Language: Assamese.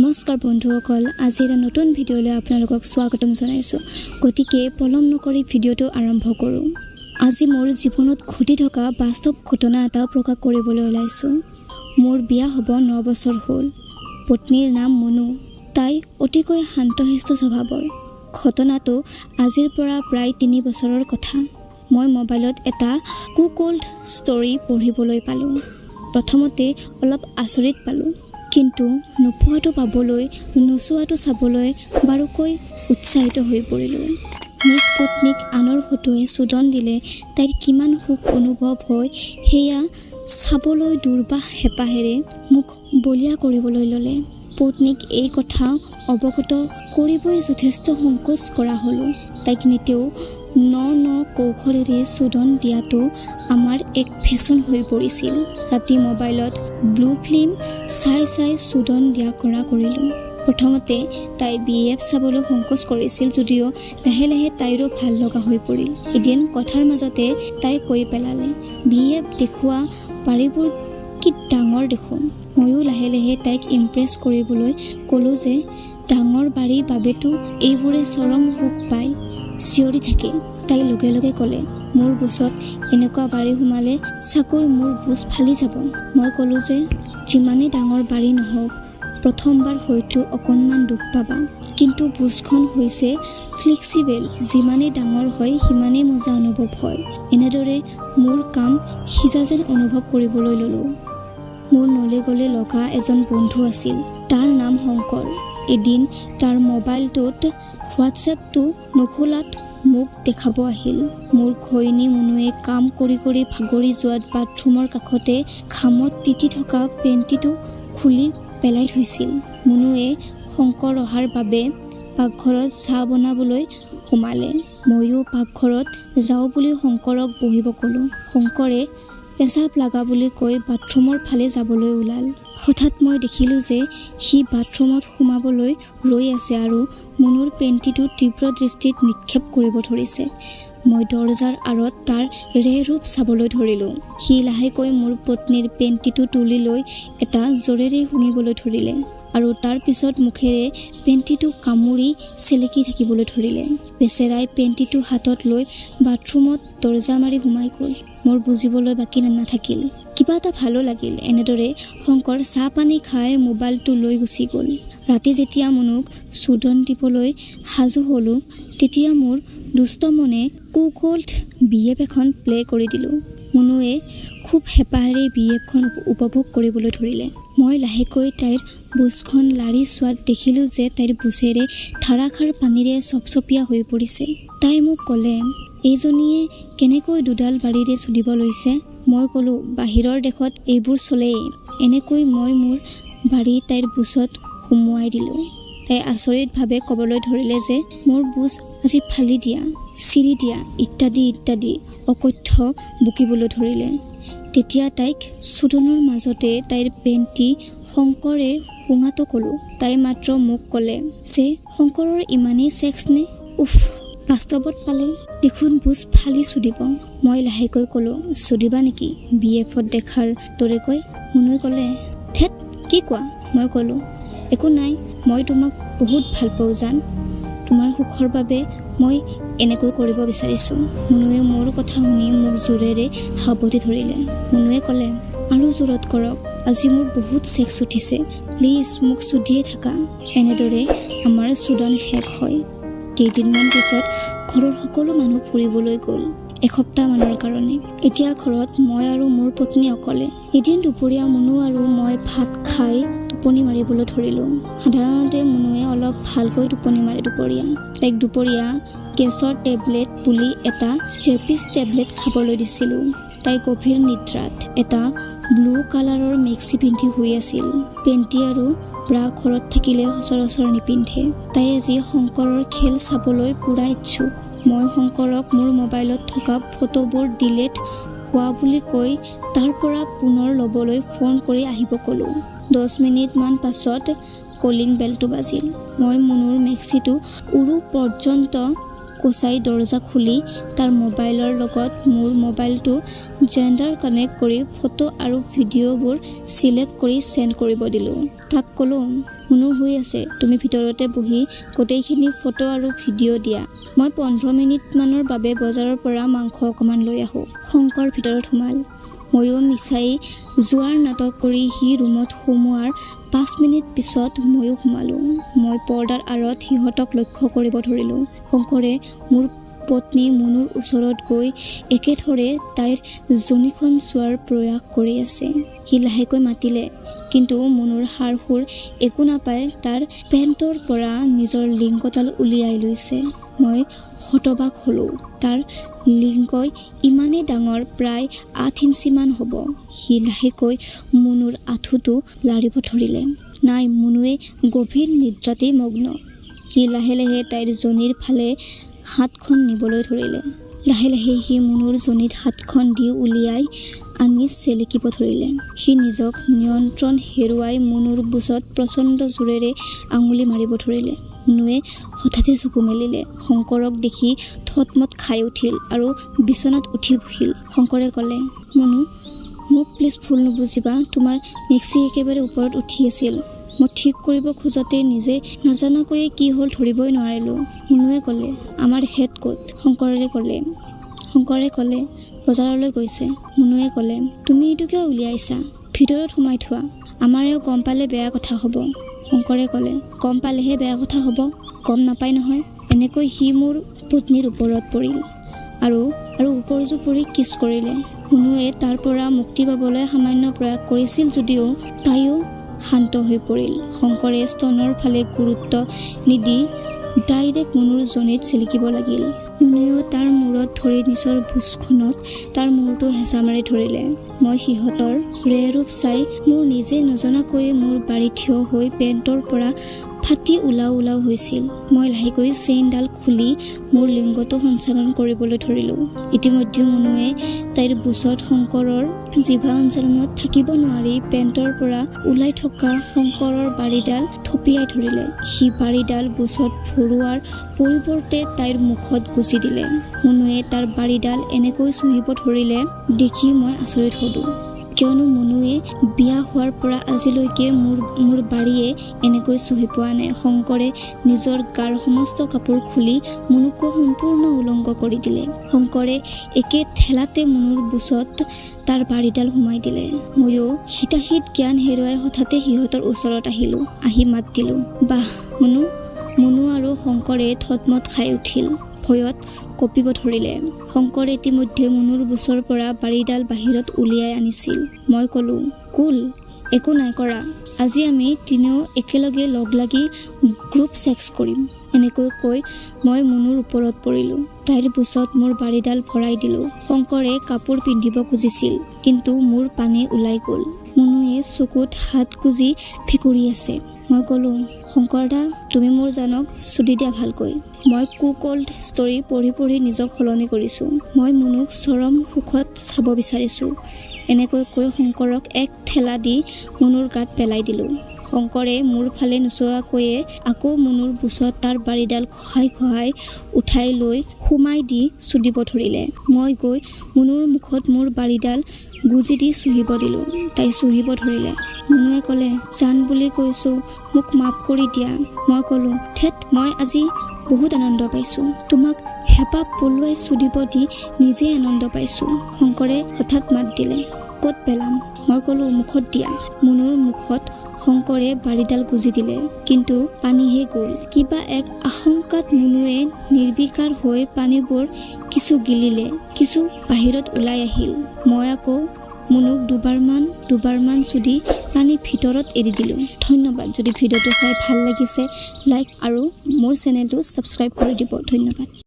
নমস্কাৰ বন্ধুসকল, আজি এটা নতুন ভিডিঅ'লৈ আপোনালোকক স্বাগতম জনাইছোঁ। গতিকে পলম নকৰি ভিডিঅ'টো আৰম্ভ কৰোঁ। আজি মোৰ জীৱনত ঘটি থকা বাস্তৱ ঘটনা এটা প্ৰকাশ কৰিবলৈ ওলাইছোঁ। মোৰ বিয়া হ'ব 9 বছৰ হ'ল। পত্নীৰ নাম মুনু। তাই অতিকৈ শান্তশিষ্ট স্বভাৱৰ। ঘটনাটো আজিৰ পৰা প্ৰায় 3 বছৰৰ কথা। মই মোবাইলত এটা কুকল্ড ষ্টৰী পঢ়িবলৈ পালোঁ। প্ৰথমতে অলপ আচৰিত পালোঁ, কিন্তু নোপোৱাটো পাবলৈ, নোচোৱাটো চাবলৈ বাৰুকৈ উৎসাহিত হৈ পৰিলোঁ। নিজ পত্নীক আনৰ ফটোৱে চুদন দিলে তাইৰ কিমান সুখ অনুভৱ হয় সেয়া চাবলৈ দুৰ্বাহ হেঁপাহেৰে মোক বলিয়া কৰিবলৈ ল'লে। পত্নীক এই কথা অৱগত কৰিবই যথেষ্ট সংকোচ কৰা হ'লোঁ। তাইক নিতেও ন কৌশলেৰে চুদন দিয়াটো আমাৰ এক ফেশ্বন হৈ পৰিছিল। ৰাতি মোবাইলত ব্লু ফিল্ম চাই চুদন দিয়া কৰা কৰিলোঁ। প্ৰথমতে তাই BF চাবলৈ সংকোচ কৰিছিল, যদিও লাহে লাহে তাইৰো ভাল লগা হৈ পৰিল। এদিন কথাৰ মাজতে তাই কৈ পেলালে, BF দেখুওৱা বাৰীবোৰ কি ডাঙৰ দেখোন। ময়ো লাহে লাহে তাইক ইমপ্ৰেছ কৰিবলৈ ক'লোঁ যে ডাঙৰ বাৰীৰ বাবেতো এইবোৰে চৰম সুখ পায়, চিঞৰি থাকে। তাই লগে লগে ক'লে, মোৰ বুচত এনেকুৱা বাৰী সোমালে চাকৈ মোৰ বুচ ফালি যাব। মই ক'লোঁ যে যিমানেই ডাঙৰ বাৰী নহওক, প্ৰথমবাৰ হয়তো অকণমান দুখ পাবা, কিন্তু বুচখন হৈছে ফ্লেক্সিবল। যিমানেই ডাঙৰ হয় সিমানেই মজা অনুভৱ হয়। এনেদৰে মোৰ কাম সিজা যেন অনুভৱ কৰিবলৈ ল'লোঁ। মোৰ নলে গলে লগা এজন বন্ধু আছিল। তাৰ নাম শংকৰ। এদিন তাৰ মোবাইলটোত হোৱাটছএপটো নোখোলাত মোক দেখাব আহিল। মোৰ ঘৈণী মুনুৱে কাম কৰি কৰি ভাগৰি যোৱাত বাথৰুমৰ কাষতে ঘামত তিতি থকা পেণ্টিটো খুলি পেলাই থৈছিল। মুনুৱে শংকৰ অহাৰ বাবে পাকঘৰত চাহ বনাবলৈ সোমালে। ময়ো পাকঘৰত যাওঁ বুলি শংকৰক বহিব ক'লোঁ। শংকৰে পেচাব লগা বুলি কৈ বাথৰুমৰ ফালে যাবলৈ ওলাল। হঠাৎ মই দেখিলোঁ যে সি বাথৰুমত সোমাবলৈ ৰৈ আছে আৰু মুনুৰ পেণ্টিটো তীব্ৰ দৃষ্টিত নিক্ষেপ কৰিব ধৰিছে। মই দৰজাৰ আঁৰত তাৰ ৰূপ চাবলৈ ধৰিলোঁ। সি লাহেকৈ মোৰ পত্নীৰ পেণ্টিটো তুলি লৈ এটা জোৰেৰে শুঙিবলৈ ধৰিলে আৰু তাৰ পিছত মুখেৰে পেণ্টিটো কামুৰি চেলেকি থাকিবলৈ ধৰিলে। বেচেৰাই পেণ্টিটো হাতত লৈ বাথৰুমত দৰজা মাৰি সোমাই গ'ল। মোৰ বুজিবলৈ বাকী নাথাকিল। কিবা এটা ভালো লাগিল। এনেদৰে শংকৰ চাহ পানী খাই মোবাইলটো লৈ গুচি গ'ল। ৰাতি যেতিয়া মুনুক চুদন দিবলৈ সাজু হ'লোঁ, তেতিয়া মোৰ দুষ্ট মনে কুকল্ড BF এখন প্লে কৰি দিলোঁ। মুনুৱে খুব হেঁপাহেৰে BFখন উপভোগ কৰিবলৈ ধৰিলে। মই লাহেকৈ তাইৰ বুচখন লাৰি চোৱাত দেখিলোঁ যে তাইৰ বুচেৰে ধাৰাসাৰ পানীৰে চপচপীয়া হৈ পৰিছে। তাই মোক ক'লে, এইজনীয়ে কেনেকৈ দুডাল বাৰীৰে চুলিব লৈছে। মই ক'লোঁ, বাহিৰৰ দেশত এইবোৰ চলেই। এনেকৈ মই মোৰ বাৰী তাইৰ বুচত সুমুৱাই দিলোঁ। তাই আচৰিতভাৱে ক'বলৈ ধৰিলে যে মোৰ বুচ আজি ফালি দিয়া, চিৰি দিয়া ইত্যাদি ইত্যাদি অকথ্য বকিবলৈ ধৰিলে। তেতিয়া তাইক চুদনৰ মাজতে তাইৰ পেণ্টি শংকৰে শুঙাটো ক'লোঁ। তাই মাত্ৰ মোক ক'লে যে শংকৰৰ ইমানেই চেক্স নে? উফ, বাস্তৱত পালে দেখোন বুচ ফালি চুদিব। মই লাহেকৈ ক'লোঁ, চুদিবা নেকি BFত দেখাৰ দৰেকৈ? মুনুৱে ক'লে, থেত কি কোৱা? মই ক'লোঁ, একো নাই, মই তোমাক বহুত ভাল পাওঁ জান। তোমাৰ সুখৰ বাবে মই এনেকৈ কৰিব বিচাৰিছোঁ। মুনুৱে মোৰ কথা শুনি মোক জোৰেৰে সাৱটি ধৰিলে। মুনুৱে ক'লে, আৰু জোৰত কৰক, আজি মোৰ বহুত চেক্স উঠিছে, প্লিজ মোক চুদিয়ে থাকা। এনেদৰে আমাৰ চুদন শেষ হয়। কেইদিনমান পিছত ঘৰৰ সকলো মানুহ ফুৰিবলৈ গ'ল, এসপ্তাহমানৰ কাৰণে। এতিয়া ঘৰত মই আৰু মোৰ পত্নী অকলে। এদিন দুপৰীয়া মুনু আৰু মই ভাত খাই টোপনি মাৰিবলৈ ধৰিলোঁ। সাধাৰণতে মুনুৱে অলপ ভালকৈ টোপনি মাৰে দুপৰীয়া। তাইক দুপৰীয়া গেছৰ টেবলেট বুলি এটা জেপিছ টেবলেট খাবলৈ দিছিলোঁ। তাই গভীৰ নিদ্ৰাত এটা ব্লু কালাৰৰ মেক্সি পিন্ধি শুই আছিল। পেণ্টি আৰু ব্ৰা ঘৰত থাকিলে সচৰাচৰ নিপিন্ধে। তাই আজি শংকৰৰ খেল চাবলৈ পূৰা ইচ্ছুক। মই শংকৰক মোৰ মোবাইলত থকা ফটোবোৰ ডিলিট হোৱা বুলি কৈ তাৰ পৰা পুনৰ ল'বলৈ ফোন কৰি আহিব ক'লোঁ। 10 মিনিটমান পাছত কলিং বেলটো বাজিল। মই মুনুৰ মেক্সিটো উৰু পৰ্যন্ত কোচাই দৰজা খুলি তাৰ মোবাইলৰ লগত মোৰ মোবাইলটো জেণ্ডাৰ কানেক্ট কৰি ফটো আৰু ভিডিঅ'বোৰ চিলেক্ট কৰি সেন্ড কৰিব দিলোঁ। তাক ক'লোঁ, শুনো হৈ আছে, তুমি ভিতৰতে বহি গোটেইখিনি ফটো আৰু ভিডিঅ' দিয়া। মই 15 মিনিটমানৰ বাবে বজাৰৰ পৰা মাংস অকণমান লৈ আহোঁ। শংকৰ ভিতৰত সোমাল। ময়ো মিছাই যোৱাৰ নাটক কৰি সি ৰুমত সোমোৱাৰ 5 মিনিট পিছত ময়ো সোমালোঁ। মই পৰ্দাৰ আঁৰত সিহঁতক লক্ষ্য কৰিব ধৰিলোঁ। শংকৰে মোৰ পত্নী মুনুৰ ওচৰত গৈ একেথৰে তাইৰ জনীখন চোৱাৰ প্ৰয়াস কৰি আছে। সি লাহেকৈ মাতিলে, কিন্তু মুনুৰ সাৰ সুৰ একো নাপাই তাৰ পেণ্টৰ পৰা নিজৰ লিংগডাল উলিয়াই লৈছে। মই হতবাক হ'লোঁ। তাৰ লিংগই ইমানেই ডাঙৰ, প্ৰায় 8 ইঞ্চিমান হ'ব। সি লাহেকৈ মুনুৰ আঁঠুটো লাৰিব ধৰিলে। নাই, মুনুৱে গভীৰ নিদ্ৰাতেই মগ্ন। সি লাহে লাহে তাইৰ জনীৰ ফালে হাতখন নিবলৈ ধৰিলে। লাহে লাহে সি মুনুৰ জনীত হাতখন দি উলিয়াই আনি চেলেকিব ধৰিলে। সি নিজক নিয়ন্ত্ৰণ হেৰুৱাই মুনুৰ বুচত প্ৰচণ্ড জোৰেৰে আঙুলি মাৰিব ধৰিলে। মুনুৱে হঠাতে চকু মেলিলে। শংকৰক দেখি থতমত খাই উঠিল আৰু বিচনাত উঠি বহিল। শংকৰে ক'লে, মুনু, মোক প্লিজ ভুল নুবুজিবা। তোমাৰ মেক্সি একেবাৰে ওপৰত উঠি আছিল। মই ঠিক কৰিব খোজোতে নিজে নাজানাকৈয়ে কি হ'ল ধৰিবই নোৱাৰিলোঁ। মুনুৱে ক'লে, আমাৰ হেড ক'ত? শংকৰে ক'লে, বজাৰলৈ গৈছে। মুনুৱে ক'লে, তুমি এইটো কিয় উলিয়াইছা? ভিতৰত সোমাই থোৱা। আমাৰেও গম পালে বেয়া কথা হ'ব। শংকৰে ক'লে, গম পালেহে বেয়া কথা হ'ব? গম নাপায় নহয়। এনেকৈ সি মোৰ পত্নীৰ ওপৰত পৰিল আৰু ওপৰজো পৰি কিছ কৰিলে। মুনুৱে তাৰ পৰা মুক্তি পাবলৈ সামান্য প্ৰয়াস কৰিছিল যদিও তাইও শান্ত হৈ পৰিল। শংকৰে স্তনৰ ফালে গুৰুত্ব নিদি ডাইৰেক্ট মুনুৰ জনীত চেলেকিব লাগিল। মুনুৱেও তাৰ মূৰত ধৰি নিজৰ ভোজখনত তাৰ মূৰটো হেঁচা মাৰি ধৰিলে। মই সিহঁতৰ ৰেৰূপ চাই মোৰ নিজে নজনাকৈয়ে মোৰ বাৰী থিয় হৈ পেণ্টৰ পৰা ফাটি ওলাও হৈছিল। মই লাহেকৈ চেইনডাল খুলি মোৰ লিংগটো সঞ্চালন কৰিবলৈ ধৰিলোঁ। ইতিমধ্যে মুনুৱে তাইৰ বুচত শংকৰৰ জিভা সঞ্চালনত থাকিব নোৱাৰি পেণ্টৰ পৰা ওলাই থকা শংকৰৰ বাৰীডাল থপিয়াই ধৰিলে। সি বাৰীডাল বুচত ভৰোৱাৰ পৰিৱৰ্তে তাইৰ মুখত গুজি দিলে। মুনুৱে তাৰ বাৰীডাল এনেকৈ চুহিব ধৰিলে দেখি মই আচৰিত হ'লোঁ। কিয়নো মুনুৱে বিয়া হোৱাৰ পৰা আজিলৈকে মোৰ বাৰীয়ে এনেকৈ চুহি পোৱা নাই। শংকৰে নিজৰ গাৰ সমস্ত কাপোৰ খুলি মুনুকো সম্পূৰ্ণ উলংগ কৰি দিলে। শংকৰে একে ঠেলাতে মুনুৰ বুচত তাৰ বাৰীডাল সোমাই দিলে। ময়ো হিতাহিত জ্ঞান হেৰুৱাই হঠাতে সিহঁতৰ ওচৰত আহিলোঁ। আহি মাত দিলোঁ, বাহ মুনু। মুনু আৰু শংকৰে থতমত খাই উঠিল। ভয়ত কঁপিব ধৰিলে। শংকৰে ইতিমধ্যে মুনুৰ বুচৰ পৰা বাৰীডাল বাহিৰত উলিয়াই আনিছিল। মই ক'লোঁ, কুল, একো নাই কৰা। আজি আমি তিনিও একেলগে লগ লাগি গ্ৰুপ ছেক্স কৰিম। এনেকৈ কৈ মই মুনুৰ ওপৰত পৰিলোঁ। তাইৰ বুচত মোৰ বাৰীডাল ভৰাই দিলোঁ। শংকৰে কাপোৰ পিন্ধিব খুজিছিল, কিন্তু মোৰ পানী ওলাই গ'ল। মুনুৱে চকুত হাত গুজি ফেকুৰি আছে। মই ক'লোঁ, শংকৰদা, তুমি মোৰ জানক চুটি দিয়া ভালকৈ। মই কুকল্ড ষ্টৰী পঢ়ি নিজক সলনি কৰিছোঁ। মই মুনুক চৰম সুখত চাব বিচাৰিছোঁ। এনেকৈ কৈ শংকৰক এক ঠেলা দি মুনুৰ গাত পেলাই দিলোঁ। শংকৰে মোৰ ফালে নোচোৱাকৈয়ে আকৌ মুনুৰ বুচত তাৰ বাৰীডাল খহাই উঠাই লৈ সুমাই দি চুদিব ধৰিলে। মই গৈ মুনুৰ মুখত মোৰ বাৰীডাল গুজি দি চুহিব দিলোঁ। তাই চুহিব ধৰিলে। মুনুৱে ক'লে, জান বুলি কৈছোঁ, মোক মাফ কৰি দিয়া। মই ক'লোঁ, থেত, মই আজি বহুত আনন্দ পাইছোঁ। তোমাক হেঁপাহ পলুৱাই চুদিব দি নিজেই আনন্দ পাইছোঁ। শংকৰে হঠাৎ মাত দিলে, ক'ত পেলাম? মই ক'লোঁ, মুখত দিয়া। মুনুৰ মুখত শংকৰে বাৰীডাল গুজি দিলে, কিন্তু পানীহে গ'ল। কিবা এক আশংকাত মুনুৱে নিৰ্বিকাৰ হৈ পানীবোৰ কিছু গিলিলে, কিছু বাহিৰত ওলাই আহিল। মই আকৌ মুনুক দুবাৰমান চুদি পানী ভিতৰত এৰি দিলোঁ। ধন্যবাদ। যদি ভিডিঅ'টো চাই ভাল লাগিছে, লাইক আৰু মোৰ চেনেলটো ছাবস্ক্ৰাইব কৰি দিব। ধন্যবাদ।